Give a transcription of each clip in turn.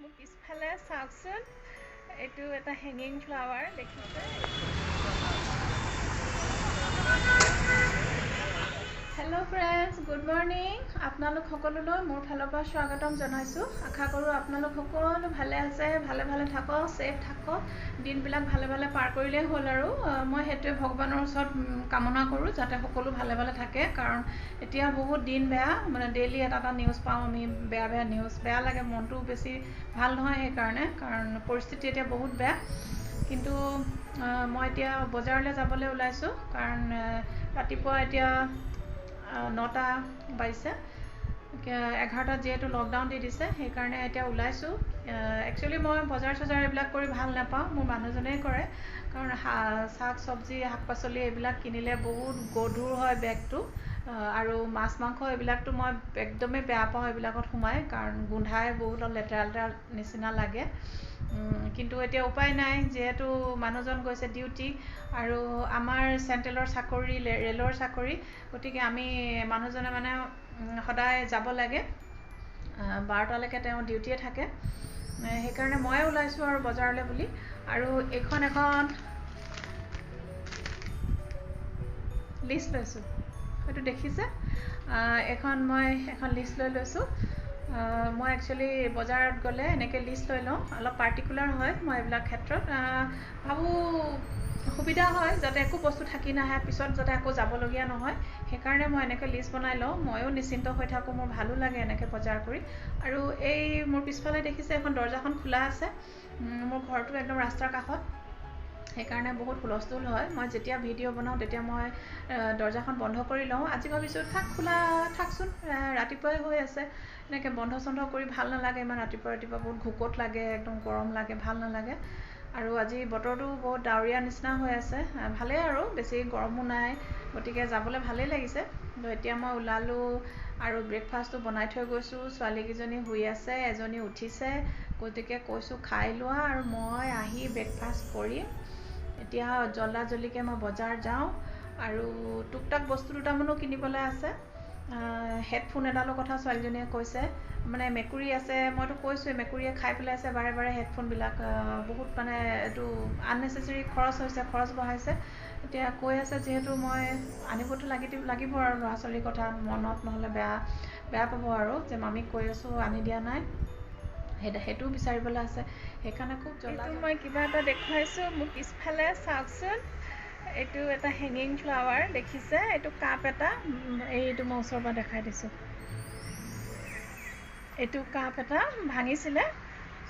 মোৰ পিছফালে চাওকচোন এইটো এটা হেঙিং ফ্লাৱাৰ দেখিছে হেল্ল' ফ্ৰেণ্ডছ গুড মৰ্নিং আপোনালোক সকলোলৈ মোৰ ফালৰ পৰা স্বাগতম জনাইছোঁ আশা কৰোঁ আপোনালোক সকলো ভালে আছে ভালে ভালে থাকক ছেফ থাকক দিনবিলাক ভালে ভালে পাৰ কৰিলেই হ'ল আৰু মই সেইটোৱে ভগৱানৰ ওচৰত কামনা কৰোঁ যাতে সকলো ভালে ভালে থাকে কাৰণ এতিয়া বহুত দিন বেয়া মানে ডেইলি এটা নিউজ পাওঁ আমি বেয়া বেয়া নিউজ বেয়া লাগে মনটো বেছি ভাল নহয় সেইকাৰণে কাৰণ পৰিস্থিতি এতিয়া বহুত বেয়া কিন্তু মই এতিয়া বজাৰলৈ যাবলৈ ওলাইছোঁ কাৰণ ৰাতিপুৱা এতিয়া 9টা বাজিছে 11টাত যেহেতু লকডাউন দি দিছে সেইকাৰণে এতিয়া ওলাইছোঁ একচুৱেলি মই বজাৰ চজাৰ এইবিলাক কৰি ভাল নাপাওঁ মোৰ মানুহজনেই কৰে কাৰণ শাক চব্জি শাক পাচলি এইবিলাক কিনিলে বহুত গধুৰ হয় বেগটো আৰু মাছ মাংস এইবিলাকতো মই একদমেই বেয়া পাওঁ এইবিলাকত সোমাই কাৰণ গোন্ধাই বহুত লেতেৰা লেতেৰা নিচিনা লাগে কিন্তু এতিয়া উপায় নাই যেহেতু মানুহজন গৈছে ডিউটি আৰু আমাৰ চেণ্ট্ৰেলৰ চাকৰি ৰেলৰ চাকৰি গতিকে আমি মানুহজনে মানে সদায় যাব লাগে 12টালৈকে তেওঁ ডিউটিয়ে থাকে সেইকাৰণে ময়ে ওলাইছোঁ আৰু বজাৰলৈ বুলি আৰু এখন লিষ্ট লৈছোঁ হয়তো দেখিছে মই এখন লিষ্ট লৈছোঁ মই একচুৱেলি বজাৰত গ'লে এনেকৈ লিষ্ট লৈ লওঁ অলপ পাৰ্টিকুলাৰ হয় মই এইবিলাক ক্ষেত্ৰত ভাবোঁ সুবিধা হয় যাতে একো বস্তু থাকি নাহে পিছত যাতে আকৌ যাবলগীয়া নহয় সেইকাৰণে মই এনেকৈ লিষ্ট বনাই লওঁ ময়ো নিশ্চিন্ত হৈ থাকোঁ মোৰ ভালো লাগে এনেকৈ বজাৰ কৰি আৰু এই মোৰ পিছফালে দেখিছে এখন দৰ্জাখন খোলা আছে মোৰ ঘৰটো একদম ৰাস্তাৰ কাষত সেইকাৰণে বহুত হুলস্থুল হয় মই যেতিয়া ভিডিঅ' বনাওঁ তেতিয়া মই দৰ্জাখন বন্ধ কৰি লওঁ আজি ভাবিছোঁ খোলা থাকচোন ৰাতিপুৱাই হৈ আছে এনেকৈ বন্ধ চন্ধ কৰি ভাল নালাগে ইমান ৰাতিপুৱা বহুত ঘুকত লাগে একদম গৰম লাগে ভাল নালাগে আৰু আজি বতৰটো বহুত ডাৱৰীয়া নিচিনা হৈ আছে ভালেই আৰু বেছি গৰমো নাই গতিকে যাবলৈ ভালেই লাগিছে এতিয়া মই ওলালোঁ আৰু ব্ৰেকফাষ্টটো বনাই থৈ গৈছোঁ ছোৱালীকেইজনী শুই আছে এজনী উঠিছে গতিকে কৈছোঁ খাই লোৱা আৰু মই আহি ব্ৰেকফাষ্ট কৰিম এতিয়া জল্দাজল্দিকৈ মই বজাৰ যাওঁ আৰু টুকটাক বস্তু দুটামানো কিনিবলৈ আছে হেডফোন এডালৰ কথা ছোৱালীজনীয়ে কৈছে মানে মেকুৰী আছে মইতো কৈছোঁৱে মেকুৰীয়ে খাই পেলাইছে বাৰে বাৰে হেডফোনবিলাক বহুত মানে এইটো আননেচেচেৰী খৰচ বঢ়াইছে এতিয়া কৈ আছে যিহেতু মই আনিবতো লাগিব আৰু ল'ৰা ছোৱালীৰ কথা মনত নহ'লে বেয়া পাব আৰু যে মামীক কৈ আছোঁ আনি দিয়া নাই সেইটোও বিচাৰিবলৈ আছে সেইকাৰণে খুব মই কিবা এটা দেখুৱাইছোঁ মোৰ পিছফালে চাওকচোন এইটো এটা হেঙিং ফ্লাৱাৰ দেখিছে এইটো কাপ এটা এইটো মই ওচৰৰ পৰা দেখাই দিছোঁ এইটো কাপ এটা ভাঙিছিলে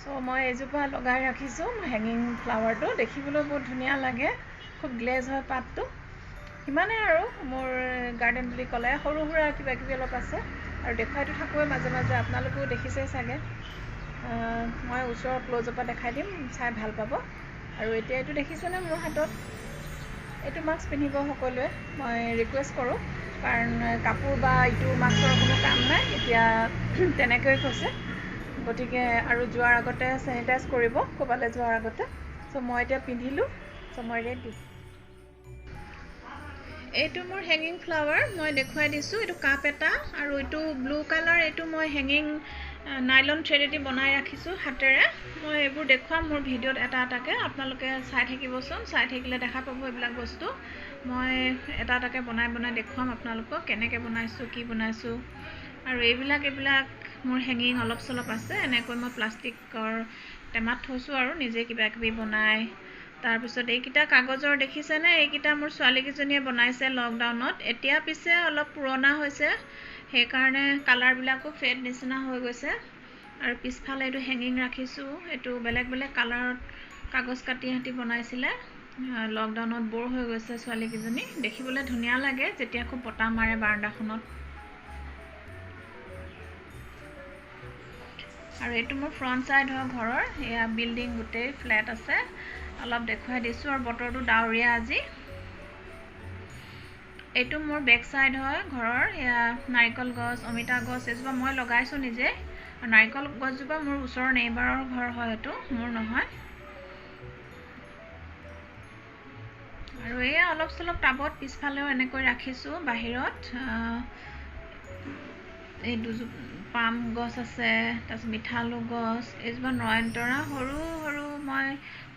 চ' মই এজোপা লগাই ৰাখিছোঁ হেঙিং ফ্লাৱাৰটো দেখিবলৈ বহুত ধুনীয়া লাগে খুব গ্লেজ হয় পাতটো সিমানেই আৰু মোৰ গাৰ্ডেন বুলি ক'লে সৰু সুৰা কিবা কিবি অলপ আছে আৰু দেখুৱাইতো থাকোঁৱে মাজে মাজে আপোনালোকেও দেখিছেই চাগে মই ওচৰৰ ক্ল'জৰ পৰা দেখাই দিম চাই ভাল পাব আৰু এতিয়া এইটো দেখিছেনে মোৰ হাতত এইটো মাস্ক পিন্ধিব সকলোৱে মই ৰিকুৱেষ্ট কৰোঁ কাৰণ কাপোৰ বা ইটো মাস্কৰ কোনো কাম নাই এতিয়া তেনেকৈ কৈছে গতিকে আৰু যোৱাৰ আগতে চেনিটাইজ কৰিব ক'ৰবালৈ যোৱাৰ আগতে চ' মই এতিয়া পিন্ধিলোঁ চ' মই ৰেডি এইটো মোৰ হেঙিং ফ্লাৱাৰ মই দেখুৱাই দিছোঁ এইটো কাপ এটা আৰু এইটো ব্লু কালাৰ এইটো মই হেঙিং নাইলন থ্ৰেডেদি বনাই ৰাখিছোঁ হাতেৰে মই এইবোৰ দেখুৱাম মোৰ ভিডিঅ'ত এটা এটাকৈ আপোনালোকে চাই থাকিবচোন চাই থাকিলে দেখা পাব এইবিলাক বস্তু মই এটা এটাকৈ বনাই দেখুৱাম আপোনালোকক কেনেকৈ বনাইছোঁ কি বনাইছোঁ আৰু এইবিলাক মোৰ হেঙিং অলপ চলপ আছে এনেকৈ মই প্লাষ্টিকৰ টেমাত থৈছোঁ আৰু নিজে কিবা কিবি বনাই তাৰপিছত এইকেইটা কাগজৰ দেখিছেনে এইকেইটা মোৰ ছোৱালীকেইজনীয়ে বনাইছে লকডাউনত এতিয়া পিছে অলপ পুৰণা হৈছে সেইকাৰণে কালাৰবিলাকো ফেড নিচিনা হৈ গৈছে আৰু পিছফালে এইটো হেঙিং ৰাখিছোঁ এইটো বেলেগ বেলেগ কালাৰত কাগজ কাটি বনাইছিলে লকডাউনত বৰ হৈ গৈছে ছোৱালীকেইজনী দেখিবলৈ ধুনীয়া লাগে যেতিয়া খুব বতাহ মাৰে বাৰাণ্ডাখনত আৰু এইটো মোৰ ফ্ৰণ্ট ছাইড হয় ঘৰৰ এয়া বিল্ডিং গোটেই ফ্লেট আছে অলপ দেখুৱাই দিছোঁ আৰু বতৰটো ডাৱৰীয়া আজি এইটো মোৰ বেক ছাইড হয় ঘৰৰ এয়া নাৰিকল গছ অমিতা গছ এজোপা মই লগাইছোঁ নিজে আৰু নাৰিকল গছজোপা মোৰ ওচৰৰ নেইবাৰৰ ঘৰ হয় এইটো মোৰ নহয় আৰু এয়া অলপ চলপ টাবত পিছফালেও এনেকৈ ৰাখিছোঁ বাহিৰত এই পাম গছ আছে, তাৰপিছত মিঠালু গছ, এইজোপা নয়নতৰা সৰু সৰু মই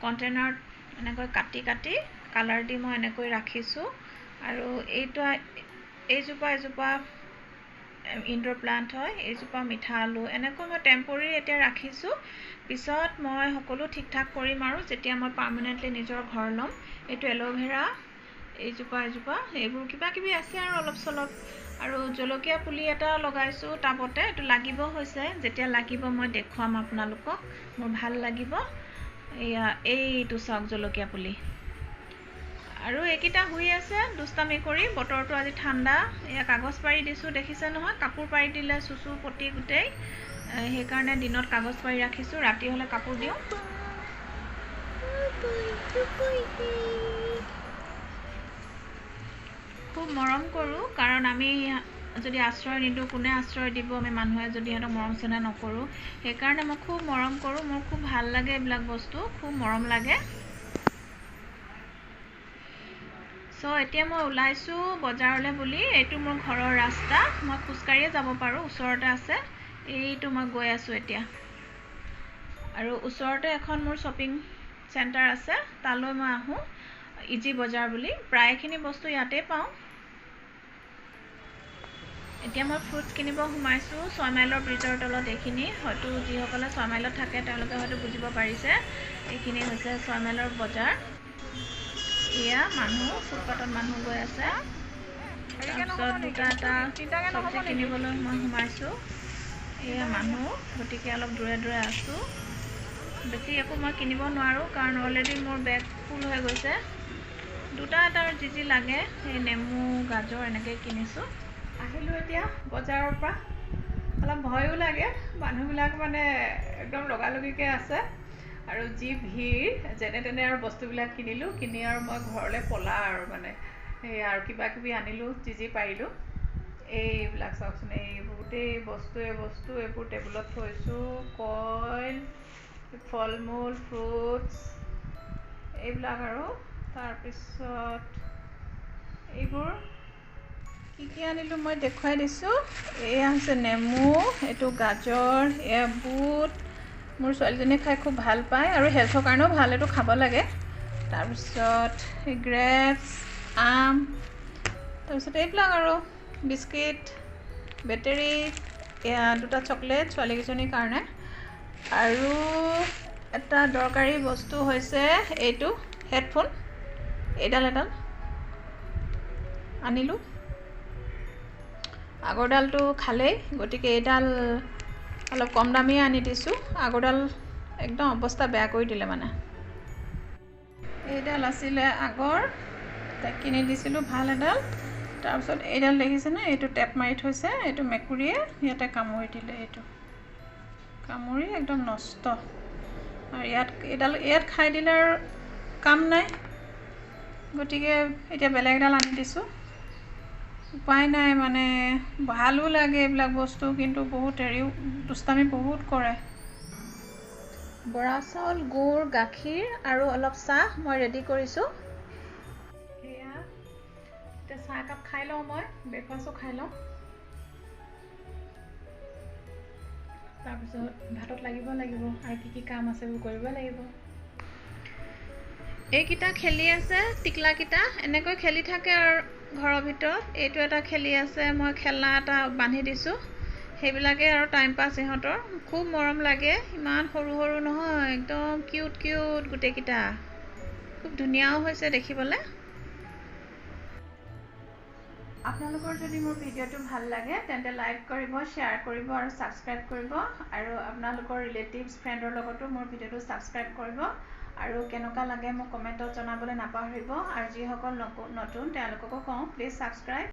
কণ্টেইনাৰত এনেকৈ কাটি কাটি কালাৰ দি মই এনেকৈ ৰাখিছোঁ। আৰু এইজোপা ইনডোৰ প্লাণ্ট হয়, এইজোপা মিঠা আলু, এনেকৈ মই টেম্পৰেৰী এতিয়া ৰাখিছোঁ। পিছত মই সকলো ঠিক ঠাক কৰিম আৰু যেতিয়া মই পাৰ্মানেণ্টলি নিজৰ ঘৰ ল'ম। এইটো এল'ভেৰা, এইজোপা এইবোৰ কিবা কিবি আছে আৰু অলপ চলপ। আৰু জলকীয়া পুলি এটা লগাইছোঁ টাবতে, এইটো লাগিব হৈছে, যেতিয়া লাগিব মই দেখুৱাম আপোনালোকক, মোৰ ভাল লাগিব। এইটো চাওক জলকীয়া পুলি। আৰু এইকেইটা শুই আছে দুষ্টামি কৰি, বতৰটো আজি ঠাণ্ডা। এয়া কাগজ পাৰি দিছোঁ, দেখিছে নহয়, কাপোৰ পাৰি দিলে চুচু পটি গোটেই, সেইকাৰণে দিনত কাগজ পাৰি ৰাখিছোঁ, ৰাতি হ'লে কাপোৰ দিওঁ। খুব মৰম কৰোঁ, কাৰণ আমি যদি আশ্ৰয় নিদিওঁ কোনে আশ্ৰয় দিব, আমি মানুহে যদি সিহঁতক মৰম চেনেহ নকৰোঁ। সেইকাৰণে মই খুব মৰম কৰোঁ, মোৰ খুব ভাল লাগে এইবিলাক বস্তু, খুব মৰম লাগে। এতিয়া মই ওলাইছোঁ বজাৰলৈ বুলি। এইটো মোৰ ঘৰৰ ৰাস্তা, মই খোজকাঢ়িয়ে যাব পাৰোঁ, ওচৰতে আছে। এইটো মই গৈ আছোঁ এতিয়া। আৰু ওচৰতে এখন মোৰ শ্বপিং চেণ্টাৰ আছে, তালৈ মই আহোঁ, ইজি বজাৰ বুলি। প্ৰায়খিনি বস্তু ইয়াতে পাওঁ। এতিয়া মই ফ্ৰুটছ কিনিব সোমাইছোঁ 6 মাইলৰ ব্ৰিজৰ তলত। এইখিনি হয়তো যিসকলে 6 মাইলত থাকে তেওঁলোকে হয়তো বুজিব পাৰিছে, এইখিনি হৈছে 6 মাইলৰ বজাৰ। এয়া মানুহ, ফুটপাথত মানুহ গৈ আছে। তাৰপিছত দুটা চব্জি কিনিবলৈ মই সোমাইছোঁ। এয়া মানুহ, গতিকে অলপ দূৰে দূৰে আছোঁ। বেছি একো মই কিনিব নোৱাৰোঁ, কাৰণ অলৰেডি মোৰ বেগ ফুল হৈ গৈছে। এটা যি লাগে, সেই নেমু, গাজৰ এনেকৈ কিনিছোঁ। আহিলোঁ এতিয়া বজাৰৰ পৰা। অলপ ভয়ো লাগে, মানুহবিলাক মানে একদম লগালগিকৈ আছে। আৰু যি ভিৰ, যেনে তেনে আৰু বস্তুবিলাক কিনিলোঁ, কিনি আৰু মই ঘৰলৈ পলা আৰু মানে সেয়া আৰু কিবা কিবি আনিলোঁ যি পাৰিলোঁ। এইবিলাক চাওকচোন, এইবোৰ গোটেই বস্তু এইবোৰ টেবুলত থৈছোঁ, কইল, ফল মূল, ফ্ৰুটছ, এইবিলাক। আৰু তাৰপিছত এইবোৰ কি আনিলোঁ মই দেখুৱাই দিছোঁ। এয়া হৈছে নেমু, এইটো গাজৰ, এয়া বুট। মোৰ ছোৱালীজনীয়ে খাই খুব ভাল পায় আৰু হেল্থৰ কাৰণেও ভাল, এইটো খাব লাগে। তাৰপিছত গ্ৰেপছ, আম, তাৰপিছত এইবিলাক আৰু বিস্কিট, বেটেৰী, এয়া দুটা চকলেট ছোৱালীকেইজনীৰ কাৰণে। আৰু এটা দৰকাৰী বস্তু হৈছে এইটো হেডফোন, এডাল আনিলোঁ। আগৰডালটো খালেই, গতিকে এইডাল অলপ কম দামীয়ে আনি দিছোঁ। আগৰডাল একদম অৱস্থা বেয়া কৰি দিলে মানে। এইডাল আছিলে আগৰ, তাক কিনি দিছিলোঁ ভাল এডাল। তাৰপিছত এইডাল দেখিছেনে, এইটো টেপ মাৰি থৈছে, এইটো মেকুৰীয়ে ইয়াতে কামুৰি দিলে, এইটো কামুৰি একদম নষ্ট। আৰু ইয়াত খাই দিলে আৰু কাম নাই, গতিকে এতিয়া বেলেগ এডাল আনি দিছোঁ। উপায় নাই মানে, ভালো লাগে এইবিলাক বস্তু, কিন্তু বহুত দুষ্টামি বহুত কৰে। বৰা চাউল, গুড়, গাখীৰ আৰু অলপ চাহ মই ৰেডি কৰিছোঁ। এয়া এতিয়া চাহ একাপ খাই লওঁ, মই ব্ৰেকফাষ্টো খাই লওঁ। তাৰপিছত ভাতত লাগিব আৰু কি কাম আছে এইবোৰ কৰিব লাগিব। এইকেইটা খেলি আছে, টিকলাকেইটা এনেকৈ খেলি থাকে আৰু ঘৰৰ ভিতৰত। এইটো এটা খেলি আছে, মই খেলনা এটা বান্ধি দিছোঁ, সেইবিলাকে আৰু টাইম পাছ ইহঁতৰ। খুব মৰম লাগে, ইমান সৰু সৰু নহয়, একদম কিউট গোটেইকেইটা, খুব ধুনীয়াও হৈছে দেখিবলৈ। আপোনালোকৰ যদি মোৰ ভিডিঅ'টো ভাল লাগে তেন্তে লাইক কৰিব, শ্বেয়াৰ কৰিব আৰু ছাবস্ক্ৰাইব কৰিব। আৰু আপোনালোকৰ ৰিলেটিভছ, ফ্ৰেণ্ডৰ লগতো মোৰ ভিডিঅ'টো ছাবস্ক্ৰাইব কৰিব। আৰু কেনেকুৱা লাগে মোক কমেণ্টত জনাবলৈ নাপাহৰিব। আৰু যিসকল নতুন তেওঁলোককো কওঁ, প্লিজ ছাবস্ক্ৰাইব।